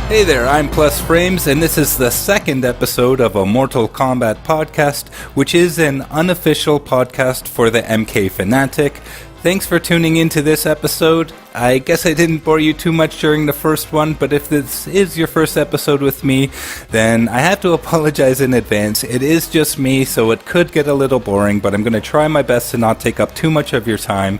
Hey there, I'm Plus Frames, and this is the second episode of a Mortal Kombat Podkast, which is an unofficial podcast for the MK fanatic. Thanks for tuning into this episode. I guess I didn't bore you too much during the first one, but if this is your first episode with me, then I have to apologize in advance. It is just me, so it could get a little boring, but I'm going to try my best to not take up too much of your time.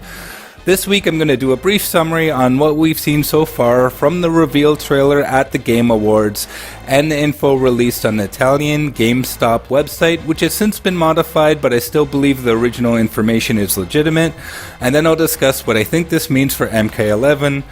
This week I'm going to do a brief summary on what we've seen so far from the reveal trailer at the Game Awards and the info released on the Italian GameStop website, which has since been modified, but I still believe the original information is legitimate. And then I'll discuss what I think this means for MK11.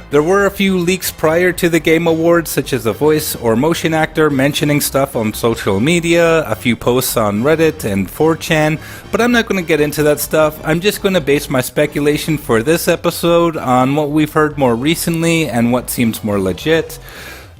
There were a few leaks prior to the Game Awards, such as a voice or motion actor mentioning stuff on social media, a few posts on Reddit and 4chan, but I'm not going to get into that stuff. I'm just going to base my speculation for this episode on what we've heard more recently and what seems more legit.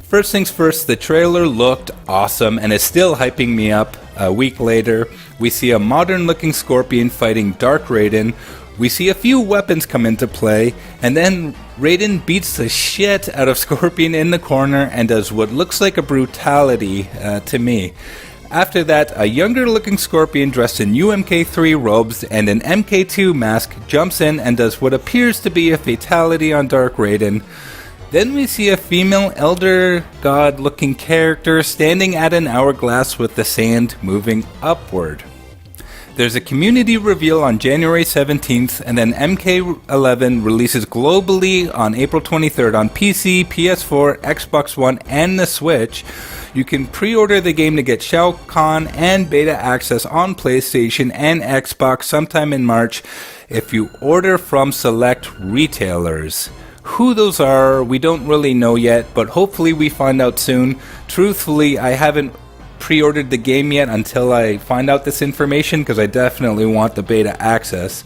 First things first, the trailer looked awesome and is still hyping me up. A week later, we see a modern-looking Scorpion fighting Dark Raiden. We see a few weapons come into play, and then Raiden beats the shit out of Scorpion in the corner and does what looks like a brutality to me. After that, a younger looking Scorpion dressed in MK3 robes and an MK2 mask jumps in and does what appears to be a fatality on Dark Raiden. Then we see a female elder god looking character standing at an hourglass with the sand moving upward. There's a community reveal on January 17th, and then MK11 releases globally on April 23rd on PC, PS4, Xbox One, and the Switch. You can pre-order the game to get Shao Kahn and beta access on PlayStation and Xbox sometime in March if you order from select retailers. Who those are, we don't really know yet, but hopefully we find out soon. Truthfully, I haven't pre-ordered the game yet until I find out this information because I definitely want the beta access.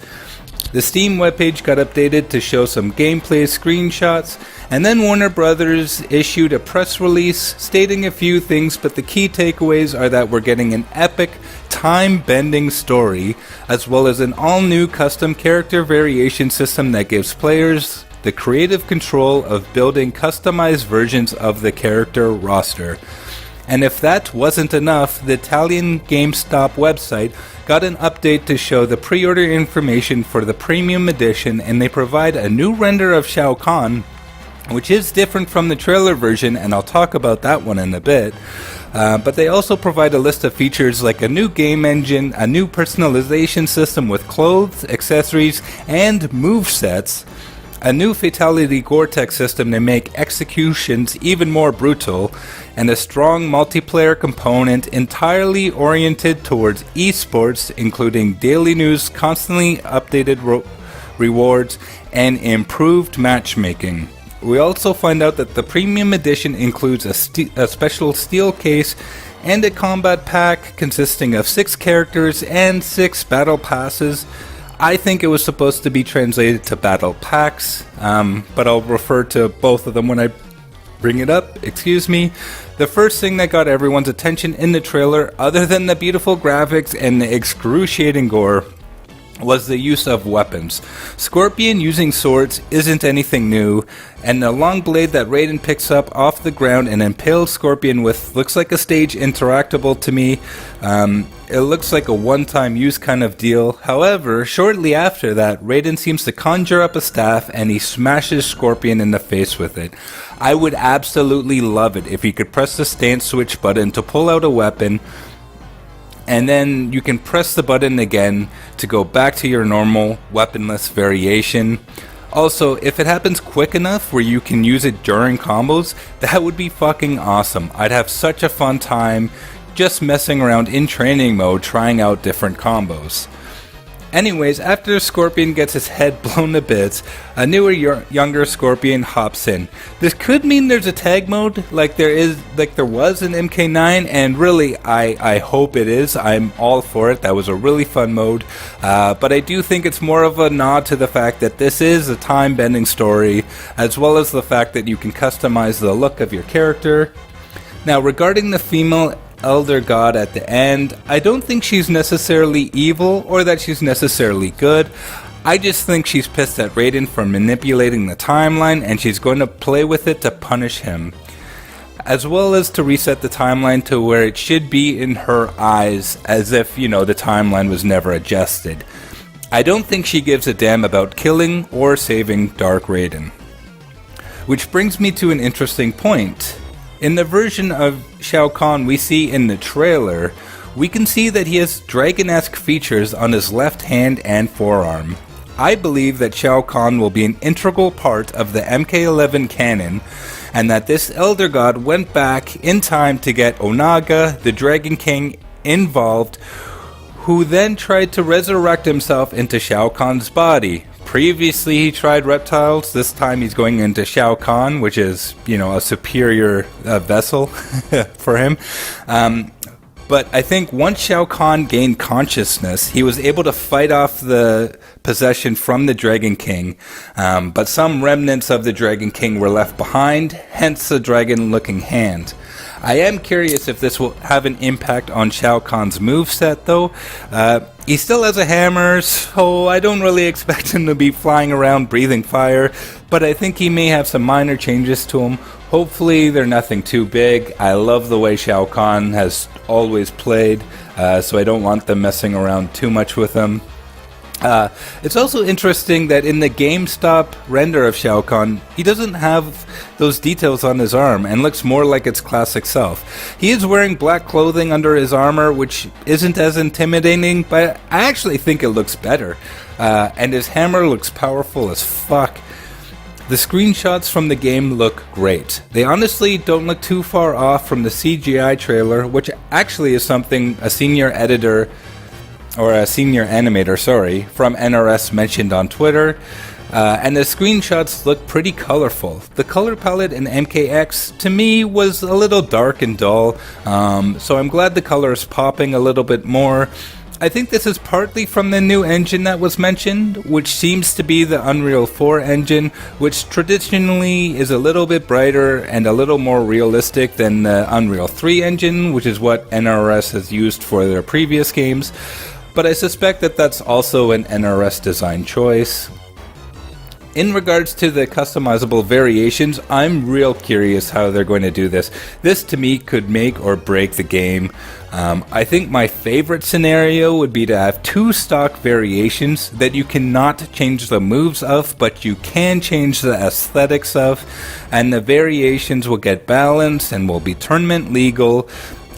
The Steam webpage got updated to show some gameplay screenshots, and then Warner Brothers issued a press release stating a few things, but the key takeaways are that we're getting an epic, time-bending story, as well as an all-new custom character variation system that gives players the creative control of building customized versions of the character roster. And if that wasn't enough, the Italian GameStop website got an update to show the pre-order information for the premium edition, and they provide a new render of Shao Kahn, which is different from the trailer version, and I'll talk about that one in a bit. But they also provide a list of features like a new game engine, a new personalization system with clothes, accessories, and movesets, a new Fatality Gore-Tex system to make executions even more brutal, and a strong multiplayer component entirely oriented towards esports, including daily news, constantly updated rewards, and improved matchmaking. We also find out that the premium edition includes a special steel case and a combat pack consisting of 6 characters and 6 battle passes. I think it was supposed to be translated to battle packs, but I'll refer to both of them when I bring it up. Excuse me. The first thing that got everyone's attention in the trailer, other than the beautiful graphics and the excruciating gore, was the use of weapons. Scorpion using swords isn't anything new, and the long blade that Raiden picks up off the ground and impales Scorpion with looks like a stage interactable to me. It looks like a one-time use kind of deal. However, shortly after that, Raiden seems to conjure up a staff and he smashes Scorpion in the face with it. I would absolutely love it if he could press the stance switch button to pull out a weapon, and then you can press the button again to go back to your normal weaponless variation. Also, if it happens quick enough where you can use it during combos, that would be fucking awesome. I'd have such a fun time just messing around in training mode trying out different combos. Anyways, after Scorpion gets his head blown to bits, a newer, younger Scorpion hops in. This could mean there's a tag mode like there was in MK9, and really, I hope it is. I'm all for it. That was a really fun mode, but I do think it's more of a nod to the fact that this is a time-bending story, as well as the fact that you can customize the look of your character. Now, regarding the female elder god at the end, I don't think she's necessarily evil or that she's necessarily good. I just think she's pissed at Raiden for manipulating the timeline, and she's going to play with it to punish him. as well as to reset the timeline to where it should be in her eyes, as if, the timeline was never adjusted. I don't think she gives a damn about killing or saving Dark Raiden. Which brings me to an interesting point. In the version of Shao Kahn we see in the trailer, we can see that he has dragon-esque features on his left hand and forearm. I believe that Shao Kahn will be an integral part of the MK11 canon, and that this Elder God went back in time to get Onaga, the Dragon King, involved, who then tried to resurrect himself into Shao Kahn's body. Previously he tried reptiles, this time he's going into Shao Kahn, which is, a superior vessel for him. But I think once Shao Kahn gained consciousness, he was able to fight off the possession from the Dragon King, but some remnants of the Dragon King were left behind, hence the dragon-looking hand. I am curious if this will have an impact on Shao Kahn's moveset, though. He still has a hammer, so I don't really expect him to be flying around breathing fire, but I think he may have some minor changes to him. Hopefully they're nothing too big. I love the way Shao Kahn has always played, so I don't want them messing around too much with him. It's also interesting that in the GameStop render of Shao Kahn, he doesn't have those details on his arm and looks more like its classic self. He is wearing black clothing under his armor, which isn't as intimidating, but I actually think it looks better. And his hammer looks powerful as fuck. The screenshots from the game look great. They honestly don't look too far off from the CGI trailer, which actually is something a senior animator, from NRS mentioned on Twitter. And the screenshots look pretty colorful. The color palette in MKX, to me, was a little dark and dull, so I'm glad the color is popping a little bit more. I think this is partly from the new engine that was mentioned, which seems to be the Unreal 4 engine, which traditionally is a little bit brighter and a little more realistic than the Unreal 3 engine, which is what NRS has used for their previous games. But I suspect that that's also an NRS design choice. In regards to the customizable variations, I'm real curious how they're going to do this. This, to me, could make or break the game. I think my favorite scenario would be to have 2 stock variations that you cannot change the moves of, but you can change the aesthetics of, and the variations will get balanced and will be tournament legal,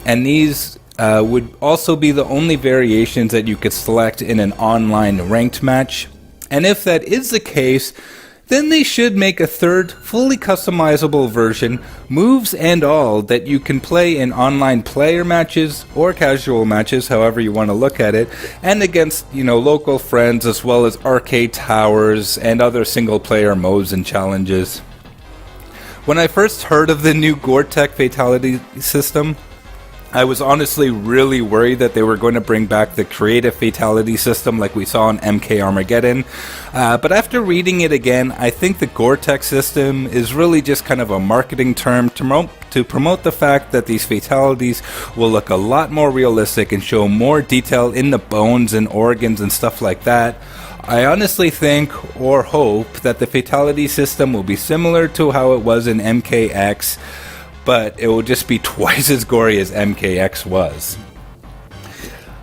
and these would also be the only variations that you could select in an online ranked match. And if that is the case, then they should make a third, fully customizable version, moves and all, that you can play in online player matches or casual matches, however you want to look at it, and against, local friends, as well as arcade towers and other single-player modes and challenges. When I first heard of the new Gore-Tech fatality system, I was honestly really worried that they were going to bring back the creative fatality system like we saw in MK Armageddon. But after reading it again, I think the Gore-Tech system is really just kind of a marketing term to promote the fact that these fatalities will look a lot more realistic and show more detail in the bones and organs and stuff like that. I honestly think or hope that the fatality system will be similar to how it was in MKX, but it will just be twice as gory as MKX was.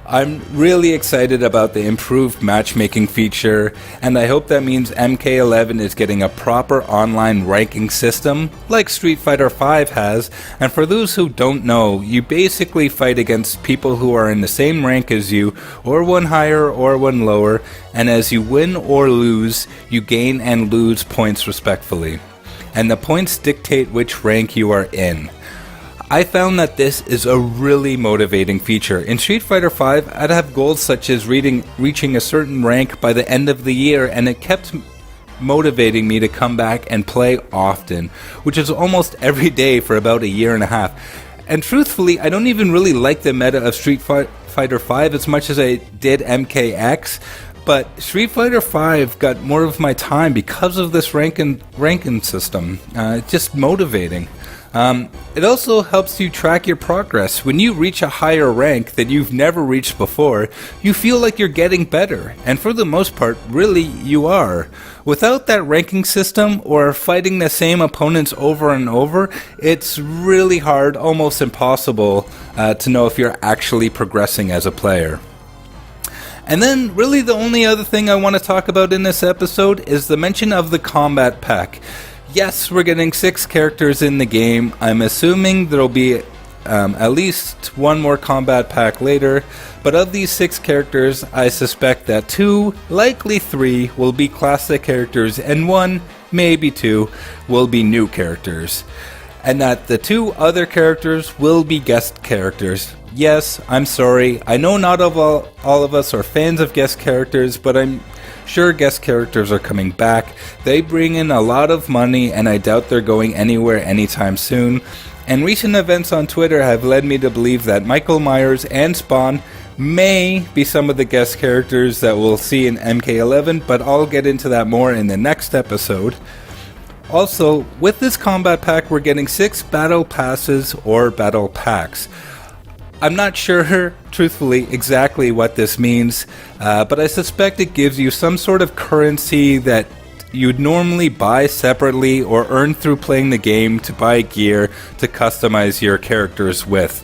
I'm really excited about the improved matchmaking feature, and I hope that means MK11 is getting a proper online ranking system, like Street Fighter V has, and for those who don't know, you basically fight against people who are in the same rank as you, or one higher or one lower, and as you win or lose, you gain and lose points respectively. And the points dictate which rank you are in. I found that this is a really motivating feature. In Street Fighter V, I'd have goals such as reaching a certain rank by the end of the year, and it kept motivating me to come back and play often, which is almost every day for about a year and a half. And truthfully, I don't even really like the meta of Street Fighter V as much as I did MKX, but Street Fighter V got more of my time because of this ranking system. It's just motivating. It also helps you track your progress. When you reach a higher rank that you've never reached before, you feel like you're getting better, and for the most part, really, you are. Without that ranking system, or fighting the same opponents over and over, it's really hard, almost impossible, to know if you're actually progressing as a player. And then, really the only other thing I want to talk about in this episode is the mention of the combat pack. Yes, we're getting 6 characters in the game. I'm assuming there'll be at least one more combat pack later, but of these 6 characters, I suspect that 2, likely 3, will be classic characters, and 1, maybe 2, will be new characters. And that the 2 other characters will be guest characters. Yes, I'm sorry, I know not all of us are fans of guest characters, but I'm sure guest characters are coming back. They bring in a lot of money, and I doubt they're going anywhere anytime soon. And recent events on Twitter have led me to believe that Michael Myers and Spawn may be some of the guest characters that we'll see in MK11, but I'll get into that more in the next episode. Also, with this combat pack, we're getting 6 battle passes or battle packs. I'm not sure, truthfully, exactly what this means, but I suspect it gives you some sort of currency that you'd normally buy separately or earn through playing the game to buy gear to customize your characters with.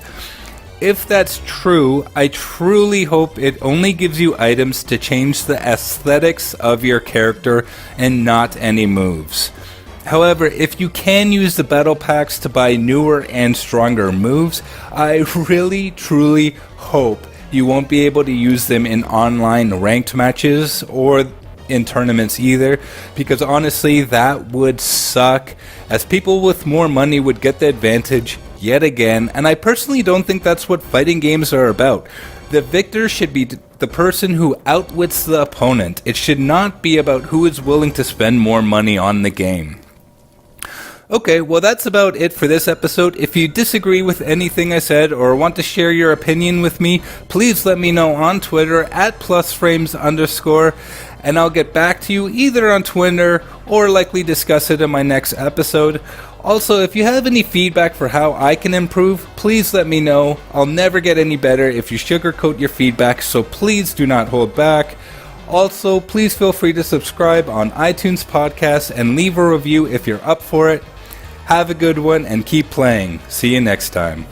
If that's true, I truly hope it only gives you items to change the aesthetics of your character and not any moves. However, if you can use the battle packs to buy newer and stronger moves, I really, truly hope you won't be able to use them in online ranked matches or in tournaments either, because honestly, that would suck, as people with more money would get the advantage yet again, and I personally don't think that's what fighting games are about. The victor should be the person who outwits the opponent. It should not be about who is willing to spend more money on the game. Okay, well that's about it for this episode. If you disagree with anything I said or want to share your opinion with me, please let me know on Twitter at @plusframes_, and I'll get back to you either on Twitter or likely discuss it in my next episode. Also, if you have any feedback for how I can improve, please let me know. I'll never get any better if you sugarcoat your feedback, so please do not hold back. Also, please feel free to subscribe on iTunes Podcasts and leave a review if you're up for it. Have a good one and keep playing. See you next time.